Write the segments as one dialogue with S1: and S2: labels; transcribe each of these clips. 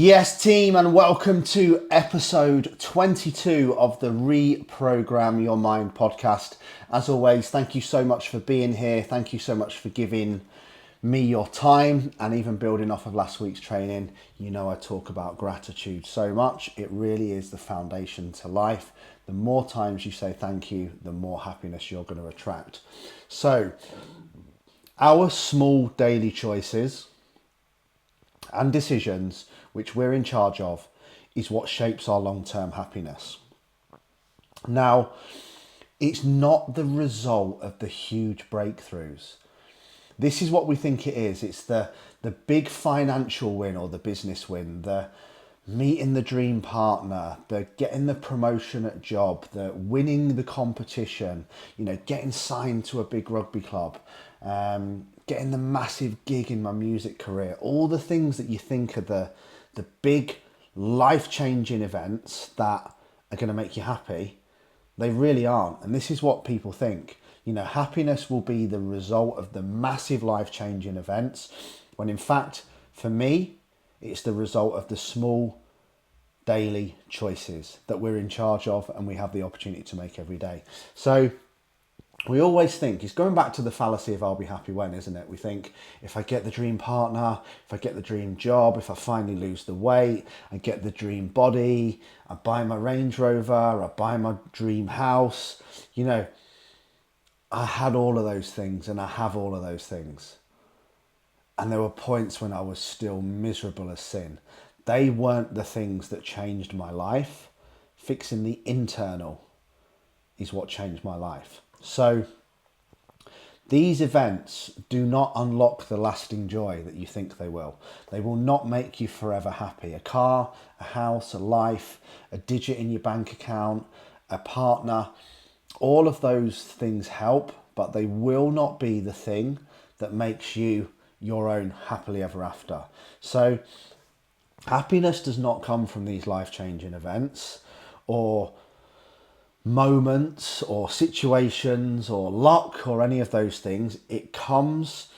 S1: Yes, team, and welcome to episode 22 of the Reprogram Your Mind podcast. As always, thank you so much for being here. Thank you so much for giving me your time and even building off of last week's training. You know, I talk about gratitude so much. It really is the foundation to life. The more times you say thank you, the more happiness you're going to attract. So, our small daily choices and decisions which we're in charge of is what shapes our long-term happiness. Now, it's not the result of the huge breakthroughs. This is what we think it is. It's the big financial win or the business win, the meeting the dream partner, the getting the promotion at job, the winning the competition, getting signed to a big rugby club, getting the massive gig in my music career. All the things that you think are the big life-changing events that are going to make you happy, they really aren't. And this is what people think. Happiness will be the result of the massive life-changing events, when in fact, for me, it's the result of the small daily choices that we're in charge of and we have the opportunity to make every day. So we always think, it's going back to the fallacy of I'll be happy when, isn't it? We think if I get the dream partner, if I get the dream job, if I finally lose the weight, I get the dream body, I buy my Range Rover, I buy my dream house, I had all of those things and I have all of those things. And there were points when I was still miserable as sin. They weren't the things that changed my life. Fixing the internal is what changed my life. So these events do not unlock the lasting joy that you think they will. They will not make you forever happy. A car, a house, a life, a digit in your bank account, a partner, all of those things help, but they will not be the thing that makes you your own happily ever after. So happiness does not come from these life-changing events or moments or situations or luck or any of those things. It comes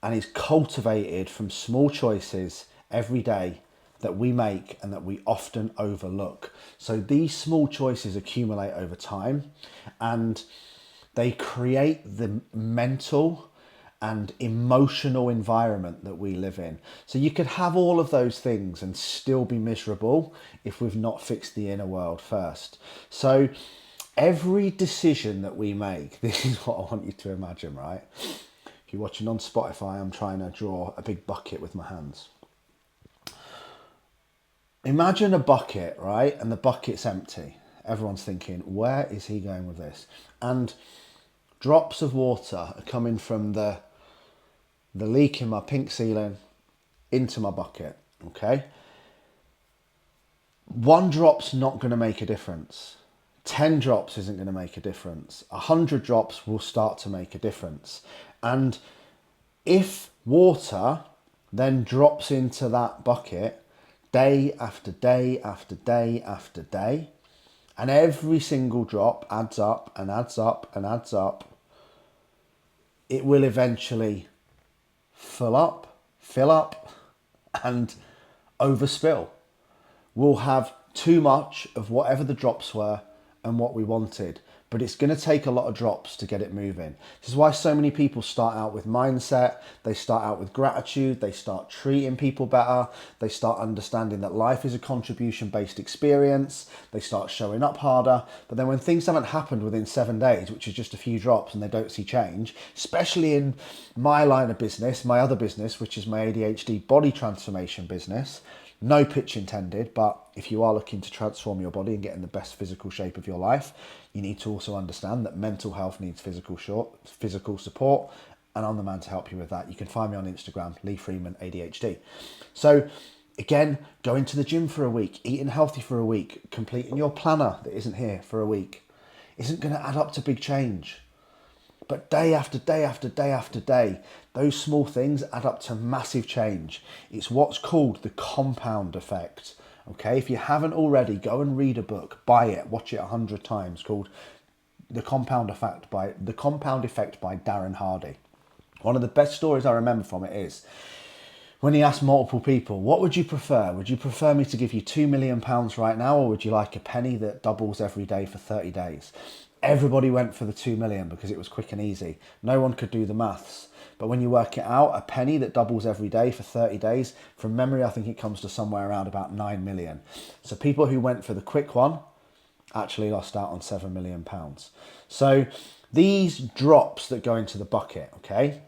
S1: and is cultivated from small choices every day that we make and that we often overlook. So these small choices accumulate over time and they create the mental and emotional environment that we live in. So you could have all of those things and still be miserable if we've not fixed the inner world first. So every decision that we make, this is what I want you to imagine, right? If you're watching on Spotify, I'm trying to draw a big bucket with my hands. Imagine a bucket, right? And the bucket's empty. Everyone's thinking, where is he going with this? And drops of water are coming from the leak in my pink ceiling into my bucket, okay? One drop's not going to make a difference. 10 drops isn't going to make a difference. 100 drops will start to make a difference. And if water then drops into that bucket day after day after day after day, and every single drop adds up and adds up and adds up, it will eventually fill up, and overspill. We'll have too much of whatever the drops were and what we wanted, but it's going to take a lot of drops to get it moving. This is why so many people start out with mindset, they start out with gratitude, they start treating people better, they start understanding that life is a contribution-based experience, they start showing up harder, but then when things haven't happened within 7 days, which is just a few drops and they don't see change, especially in my line of business, my other business, which is my ADHD body transformation business, no pitch intended, but if you are looking to transform your body and get in the best physical shape of your life, you need to also understand that mental health needs physical support, and I'm the man to help you with that. You can find me on Instagram, Lee Freeman ADHD. So again, going to the gym for a week, eating healthy for a week, completing your planner that isn't here for a week, isn't going to add up to big change. But day after day after day after day, those small things add up to massive change. It's what's called the compound effect. Okay, if you haven't already, go and read a book, buy it, watch it 100 times, called The Compound Effect by Darren Hardy. One of the best stories I remember from it is when he asked multiple people, what would you prefer? Would you prefer me to give you £2 million right now, or would you like a penny that doubles every day for 30 days? Everybody went for the 2 million because it was quick and easy. No one could do the maths. But when you work it out, a penny that doubles every day for 30 days, from memory, I think it comes to somewhere around about 9 million. So people who went for the quick one actually lost out on £7 million. So these drops that go into the bucket, okay,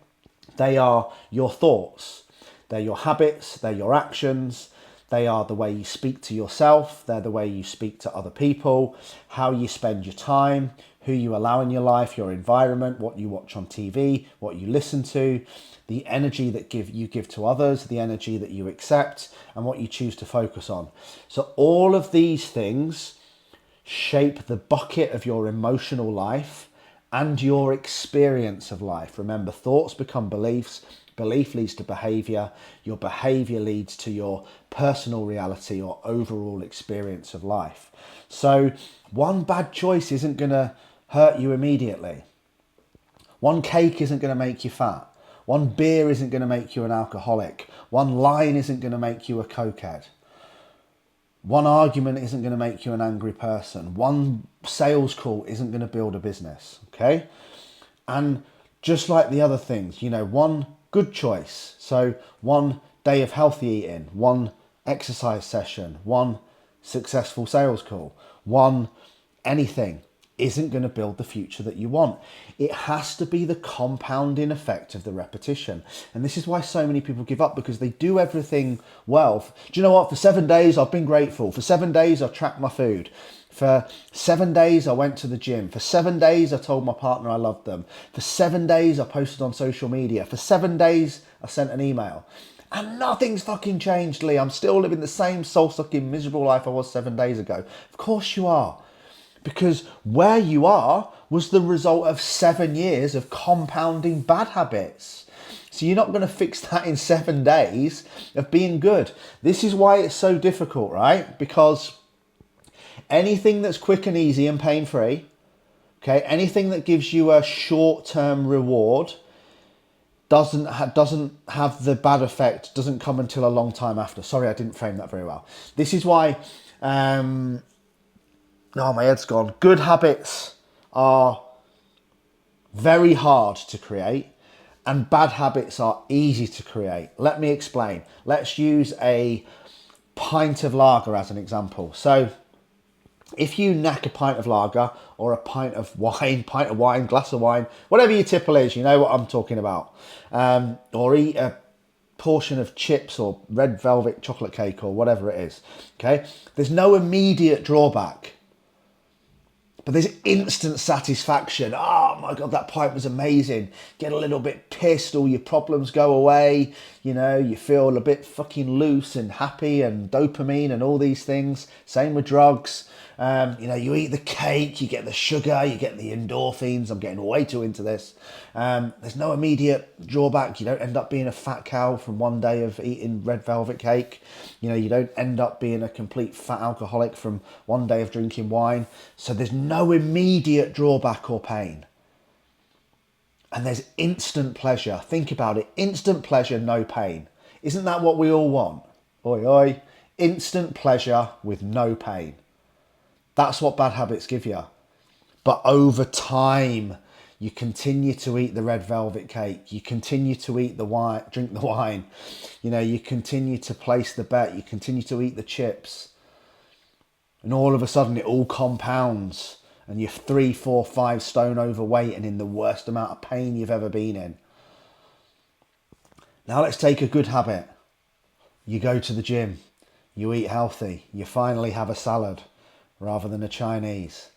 S1: they are your thoughts, they're your habits, they're your actions, they are the way you speak to yourself, they're the way you speak to other people, how you spend your time, who you allow in your life, your environment, what you watch on TV, what you listen to, the energy that you give to others, the energy that you accept, and what you choose to focus on. So all of these things shape the bucket of your emotional life and your experience of life. Remember, thoughts become beliefs, belief leads to behavior, your behavior leads to your personal reality or overall experience of life. So one bad choice isn't going to hurt you immediately. One cake isn't going to make you fat. One beer isn't going to make you an alcoholic. One line isn't going to make you a cokehead. One argument isn't going to make you an angry person. One sales call isn't going to build a business, okay? And just like the other things, one good choice. So one day of healthy eating, one exercise session, one successful sales call, one anything isn't going to build the future that you want. It has to be the compounding effect of the repetition. And this is why so many people give up, because they do everything well. Do you know what? For 7 days, I've been grateful. For 7 days, I tracked my food. For 7 days, I went to the gym. For 7 days, I told my partner I loved them. For 7 days, I posted on social media. For 7 days, I sent an email. And nothing's fucking changed, Lee. I'm still living the same soul-sucking, miserable life I was 7 days ago. Of course you are. Because where you are was the result of 7 years of compounding bad habits. So you're not going to fix that in 7 days of being good. This is why it's so difficult, right? Because anything that's quick and easy and pain-free, okay, anything that gives you a short-term reward doesn't have the bad effect, doesn't come until a long time after. Sorry, I didn't frame that very well. This is why... Oh, my head's gone. Good habits are very hard to create and bad habits are easy to create. Let me explain. Let's use a pint of lager as an example. So if you knack a pint of lager or a pint of wine, glass of wine, whatever your tipple is, you know what I'm talking about, or eat a portion of chips or red velvet chocolate cake or whatever it is, okay? There's no immediate drawback. But there's instant satisfaction. Oh my God, that pint was amazing. Get a little bit pissed, all your problems go away. You feel a bit fucking loose and happy and dopamine and all these things. Same with drugs. You eat the cake, you get the sugar, you get the endorphins. I'm getting way too into this. There's no immediate drawback. You don't end up being a fat cow from one day of eating red velvet cake. You don't end up being a complete fat alcoholic from one day of drinking wine. So there's no immediate drawback or pain. And there's instant pleasure. Think about it. Instant pleasure, no pain. Isn't that what we all want? Oi, oi. Instant pleasure with no pain. That's what bad habits give you. But over time, you continue to eat the red velvet cake. You continue to eat the wine, drink the wine. You continue to place the bet. You continue to eat the chips. And all of a sudden, it all compounds. And you're 3, 4, 5 stone overweight and in the worst amount of pain you've ever been in. Now let's take a good habit. You go to the gym. You eat healthy. You finally have a salad rather than a Chinese.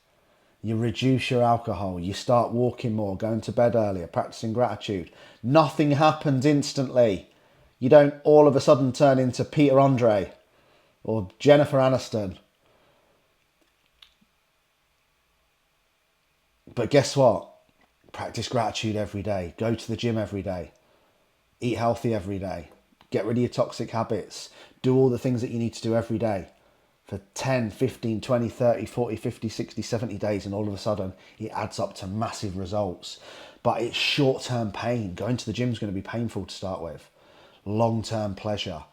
S1: You reduce your alcohol. You start walking more, going to bed earlier, practicing gratitude. Nothing happens instantly. You don't all of a sudden turn into Peter Andre or Jennifer Aniston. But guess what? Practice gratitude every day. Go to the gym every day. Eat healthy every day. Get rid of your toxic habits. Do all the things that you need to do every day for 10, 15, 20, 30, 40, 50, 60, 70 days. And all of a sudden, it adds up to massive results. But it's short-term pain. Going to the gym is going to be painful to start with. long-term pleasure.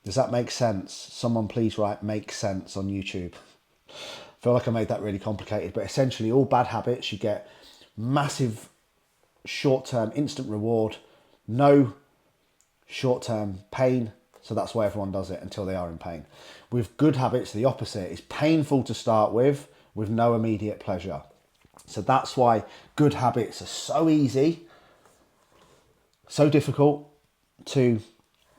S1: Does that make sense? Someone please write "make sense" on YouTube. I feel like I made that really complicated, but essentially all bad habits, you get massive short-term instant reward, no short-term pain. So that's why everyone does it until they are in pain. With good habits, the opposite. It's painful to start with no immediate pleasure. So that's why good habits are so easy, so difficult to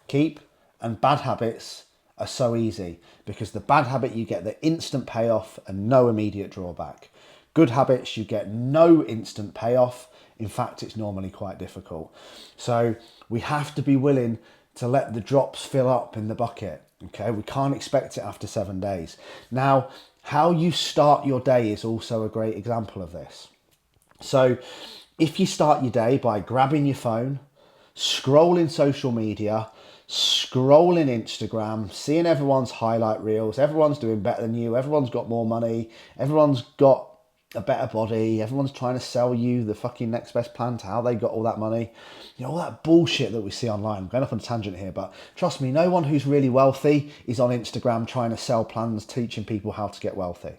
S1: keep, and bad habits are so easy, because the bad habit, you get the instant payoff and no immediate drawback. Good habits, you get no instant payoff. In fact, it's normally quite difficult. So we have to be willing to let the drops fill up in the bucket. Okay, we can't expect it after 7 days. Now, how you start your day is also a great example of this. So if you start your day by grabbing your phone, scrolling social media, scrolling Instagram, seeing everyone's highlight reels, everyone's doing better than you, everyone's got more money, everyone's got a better body, everyone's trying to sell you the fucking next best plan to how they got all that money. You know, all that bullshit that we see online. I'm going off on a tangent here, but trust me, no one who's really wealthy is on Instagram trying to sell plans, teaching people how to get wealthy.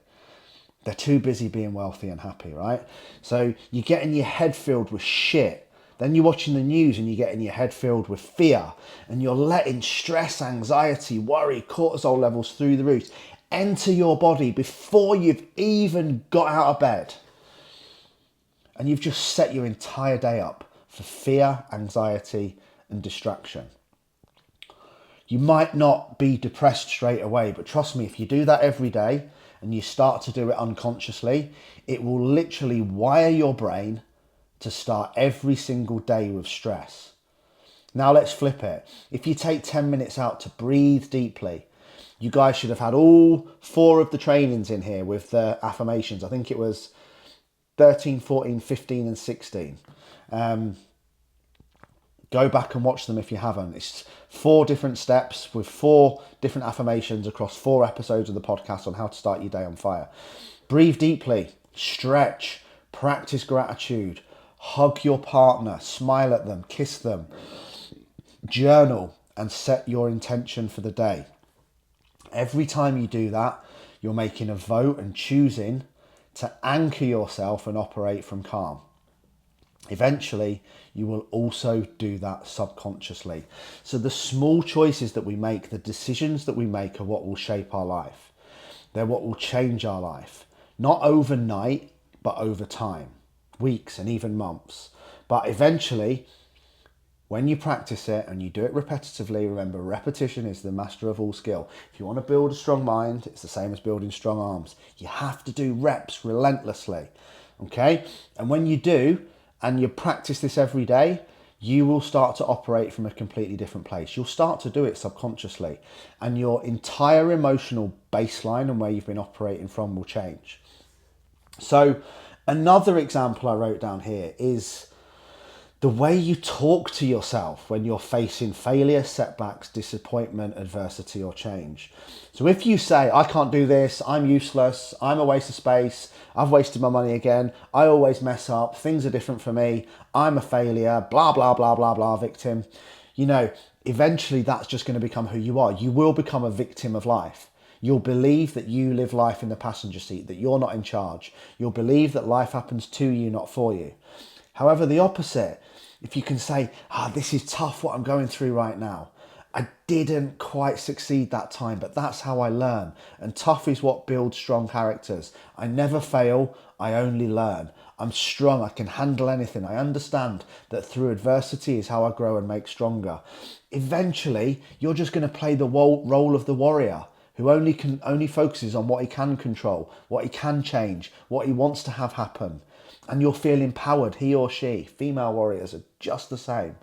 S1: They're too busy being wealthy and happy, right? So you're getting your head filled with shit. Then you're watching the news and you're getting your head filled with fear, and you're letting stress, anxiety, worry, cortisol levels through the roof enter your body before you've even got out of bed. And you've just set your entire day up for fear, anxiety, and distraction. You might not be depressed straight away, but trust me, if you do that every day and you start to do it unconsciously, it will literally wire your brain to start every single day with stress. Now let's flip it. If you take 10 minutes out to breathe deeply, you guys should have had all 4 of the trainings in here with the affirmations. I think it was 13, 14, 15 and 16. Go back and watch them if you haven't. It's 4 different steps with 4 different affirmations across 4 episodes of the podcast on how to start your day on fire. Breathe deeply, stretch, practice gratitude, hug your partner, smile at them, kiss them, journal, and set your intention for the day. Every time you do that, you're making a vote and choosing to anchor yourself and operate from calm. Eventually, you will also do that subconsciously. So the small choices that we make, the decisions that we make, are what will shape our life. They're what will change our life. Not overnight, but over time, weeks and even months. But eventually, when you practice it and you do it repetitively, remember, repetition is the master of all skill. If you want to build a strong mind, it's the same as building strong arms. You have to do reps relentlessly, okay? And when you do, and you practice this every day, you will start to operate from a completely different place. You'll start to do it subconsciously, and your entire emotional baseline and where you've been operating from will change. So another example I wrote down here is the way you talk to yourself when you're facing failure, setbacks, disappointment, adversity, or change. So if you say, I can't do this, I'm useless, I'm a waste of space, I've wasted my money again, I always mess up, things are different for me, I'm a failure, blah, blah, blah, blah, blah, victim. You know, eventually that's just going to become who you are. You will become a victim of life. You'll believe that you live life in the passenger seat, that you're not in charge. You'll believe that life happens to you, not for you. However, the opposite, if you can say, this is tough what I'm going through right now. I didn't quite succeed that time, but that's how I learn. And tough is what builds strong characters. I never fail, I only learn. I'm strong, I can handle anything. I understand that through adversity is how I grow and make stronger. Eventually, you're just going to play the role of the warrior who only focuses on what he can control, what he can change, what he wants to have happen. And you'll feel empowered, he or she. Female warriors are just the same.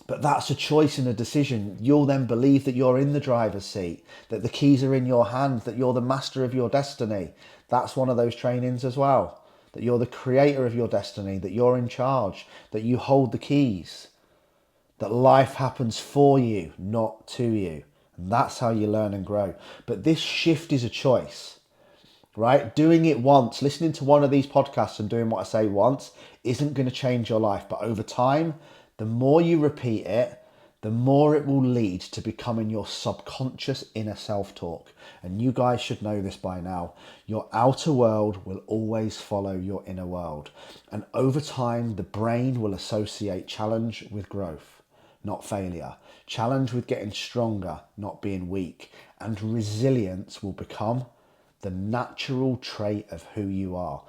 S1: But that's a choice and a decision. You'll then believe that you're in the driver's seat, that the keys are in your hand, that you're the master of your destiny. That's one of those trainings as well. That you're the creator of your destiny, that you're in charge, that you hold the keys, that life happens for you, not to you. And that's how you learn and grow. But this shift is a choice. Right? Doing it once, listening to one of these podcasts and doing what I say once isn't going to change your life. But over time, The more you repeat it, the more it will lead to becoming your subconscious inner self-talk. And you guys should know this by now. Your outer world will always follow your inner world. And over time, the brain will associate challenge with growth, not failure. Challenge with getting stronger, not being weak. And resilience will become the natural trait of who you are.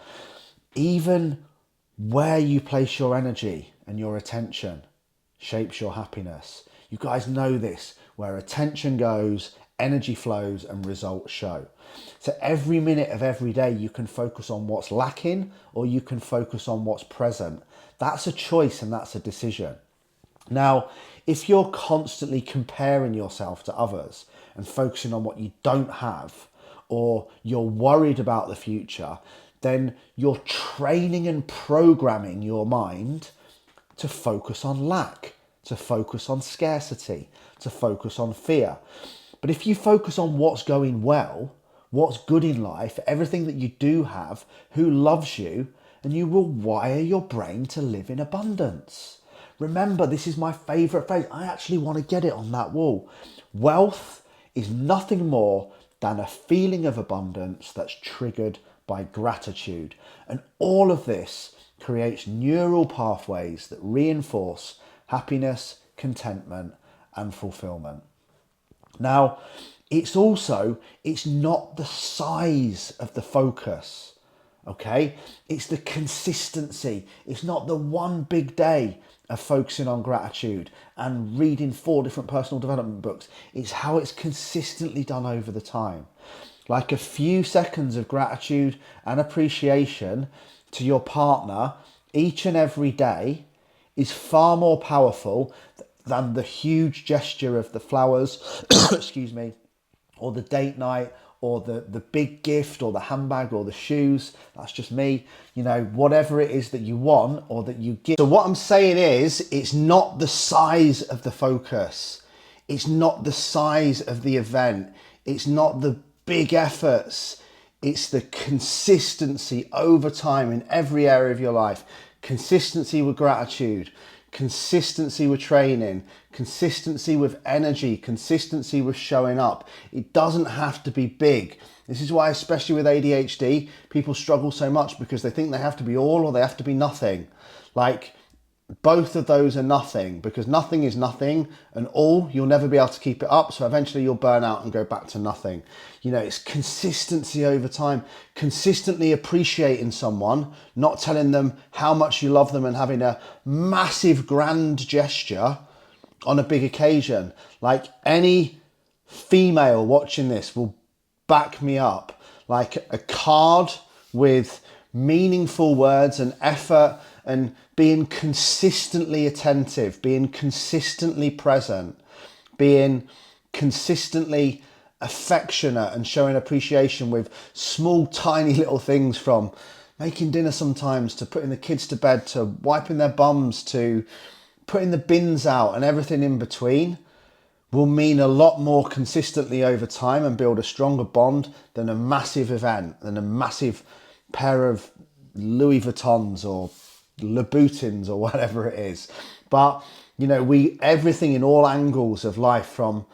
S1: Even where you place your energy and your attention shapes your happiness. You guys know this. Where attention goes, energy flows and results show. So every minute of every day you can focus on what's lacking or you can focus on what's present. That's a choice and that's a decision. Now, if you're constantly comparing yourself to others and focusing on what you don't have, or you're worried about the future, then you're training and programming your mind to focus on lack, to focus on scarcity, to focus on fear. But if you focus on what's going well, what's good in life, everything that you do have, who loves you, and you will wire your brain to live in abundance. Remember, this is my favourite phrase. I actually want to get it on that wall. Wealth is nothing more than a feeling of abundance that's triggered by gratitude. And all of this creates neural pathways that reinforce happiness, contentment, and fulfillment. Now, it's not the size of the focus, okay? It's the consistency. It's not the one big day of focusing on gratitude and reading 4 different personal development books. It's how it's consistently done over the time. Like a few seconds of gratitude and appreciation to your partner each and every day is far more powerful than the huge gesture of the flowers, excuse me, or the date night, or the big gift, or the handbag, or the shoes. That's just me. You know, whatever it is that you want or that you give. So what I'm saying is, it's not the size of the focus. It's not the size of the event. It's not the big efforts. It's the consistency over time in every area of your life. Consistency with gratitude, consistency with training, consistency with energy, consistency with showing up. It doesn't have to be big. This is why, especially with ADHD, people struggle so much because they think they have to be all or they have to be nothing. Like, both of those are nothing, because nothing is nothing, and all, you'll never be able to keep it up. So eventually you'll burn out and go back to nothing. You know, it's consistency over time, consistently appreciating someone, not telling them how much you love them and having a massive grand gesture on a big occasion. Like, any female watching this will back me up. Like, a card with meaningful words and effort and being consistently attentive, being consistently present, being consistently affectionate and showing appreciation with small, tiny little things, from making dinner sometimes to putting the kids to bed to wiping their bums to putting the bins out and everything in between, will mean a lot more consistently over time and build a stronger bond than a massive event, than a massive pair of Louis Vuittons or Louboutins or whatever it is. But, you know, everything in all angles of life, from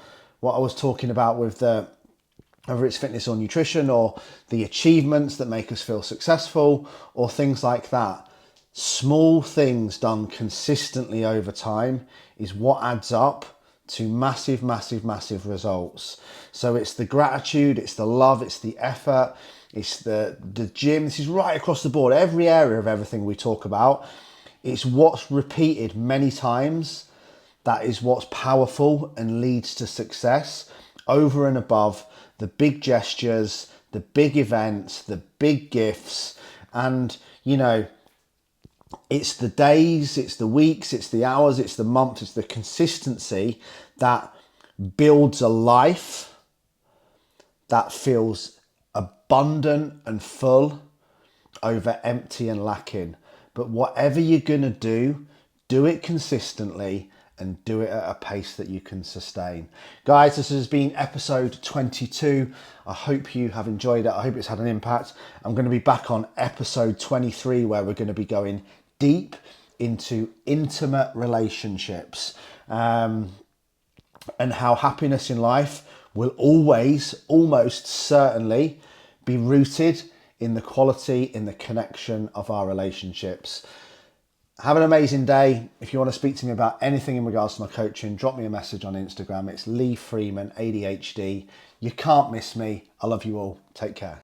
S1: what I was talking about with whether it's fitness or nutrition, or the achievements that make us feel successful, or things like that. Small things done consistently over time is what adds up to massive, massive, massive results. So it's the gratitude, it's the love, it's the effort, it's the gym. This is right across the board, every area of everything we talk about. It's what's repeated many times that is what's powerful and leads to success, over and above the big gestures, the big events, the big gifts. And, you know, it's the days, it's the weeks, it's the hours, it's the months, it's the consistency that builds a life that feels abundant and full over empty and lacking. But whatever you're going to do it consistently and do it at a pace that you can sustain. Guys, this has been episode 22. I hope you have enjoyed it. I hope it's had an impact. I'm going to be back on episode 23, where we're going to be going deep into intimate relationships, and how happiness in life will always, almost certainly, be rooted in the quality, in the connection of our relationships. Have an amazing day. If you want to speak to me about anything in regards to my coaching, drop me a message on Instagram. It's Lee Freeman, ADHD. You can't miss me. I love you all. Take care.